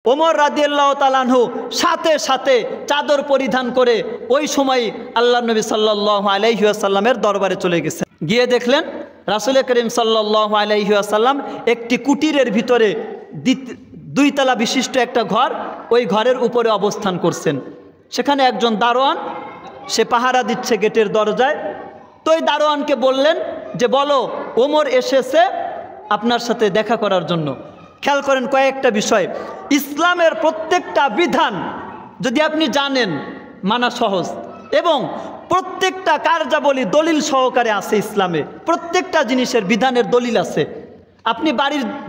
ওমর রাদিয়াল্লাহু তাআলা আনহু সাথে সাথে চাদর পরিধান করে ওই সময় আল্লাহর নবী সাল্লাল্লাহু আলাইহি ওয়াসাল্লামের দরবারে চলে গেছেন। গিয়ে দেখলেন রাসূল করিম সাল্লাল্লাহু আলাইহি ওয়াসাল্লাম একটি কুটিরের ভিতরে দুইতলা বিশিষ্ট একটা ঘর, ওই ঘরের উপরে অবস্থান করছেন। সেখানে একজন দারোয়ান, সে পাহারা দিচ্ছে গেটের দরজায়। তো ওই দারোয়ানকে বললেন যে বলো, ওমর এসেছে আপনার সাথে দেখা করার জন্য। খেয়াল করেন কয়েকটা বিষয়। ইসলামের প্রত্যেকটা বিধান যদি আপনি জানেন, মানা সহজ, এবং প্রত্যেকটা কার্যাবলী দলিল সহকারে আছে। ইসলামে প্রত্যেকটা জিনিসের বিধানের দলিল আছে। আপনি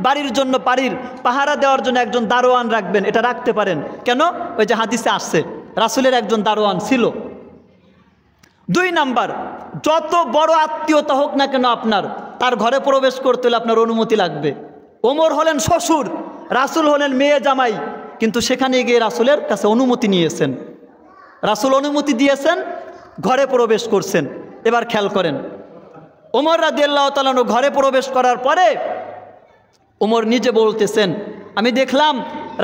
বাড়ির জন্য পাহারা দেওয়ার জন্য একজন দারোয়ান রাখবেন, এটা রাখতে পারেন। কেন? ওই যে হাদিসে আসছে রাসূলের একজন দারোয়ান ছিল। 2 নাম্বার, যত বড় আত্মীয়তা হোক না কেন আপনার, তার ঘরে প্রবেশ করতে হলে আপনার অনুমতি লাগবে। ওমর হলেন শ্বশুর, রাসূল হলেন মেয়ে জামাই, কিন্তু সেখানে গিয়ে রাসূলের কাছে অনুমতি নিয়েছেন। রাসূল অনুমতি দিয়েছেন, ঘরে প্রবেশ করছেন। এবার খেয়াল করেন, ওমর রাদিয়াল্লাহু তাআলা ঘরে প্রবেশ করার পরে ওমর নিজে বলতেছেন, আমি দেখলাম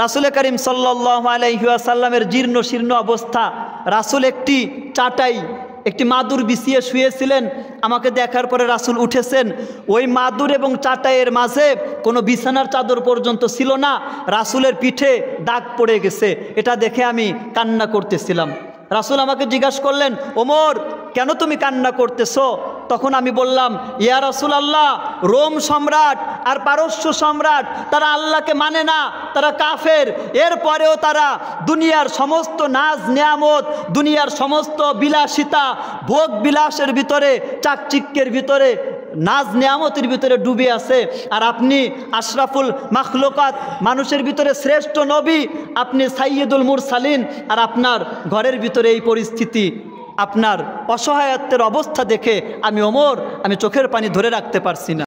রাসূল করিম সাল্লাল্লাহু আলাইহি ওয়াসাল্লামের জীর্ণ শীর্ণ অবস্থা। রাসূল একটি চাটাই, একটি মাদুর বিছিয়ে শুয়েছিলেন। আমাকে দেখার পরে রাসূল উঠেছেন। ওই মাদুর এবং চাটাইয়ের মাঝে কোনো বিছানার চাদর পর্যন্ত ছিল না। রাসূলের পিঠে দাগ পড়ে গেছে। এটা দেখে আমি কান্না করতেছিলাম। রাসূল আমাকে জিজ্ঞাসা করলেন, ওমর কেন তুমি কান্না করতেছো? তখন আমি বললাম, ইয়া রাসূলুল্লাহ, রোম সম্রাট আর পারস্য সম্রাট তারা আল্লাহকে মানে না, তারা কাফের। এরপরেও তারা দুনিয়ার সমস্ত নাজ নিয়ামত, দুনিয়ার সমস্ত বিলাসিতা, ভোগ বিলাসের ভিতরে, চাকচিক্যের ভিতরে, নাজ নিয়ামতের ভিতরে ডুবে আছে। আর আপনি আশরাফুল মাখলুকাত, মানুষের ভিতরে শ্রেষ্ঠ নবী, আপনি সাইয়্যিদুল মুরসালিন, আর আপনার ঘরের ভিতরে এই পরিস্থিতি। আপনার অসহায়ত্বের অবস্থা দেখে আমি ওমর, আমি চোখের পানি ধরে রাখতে পারছি না।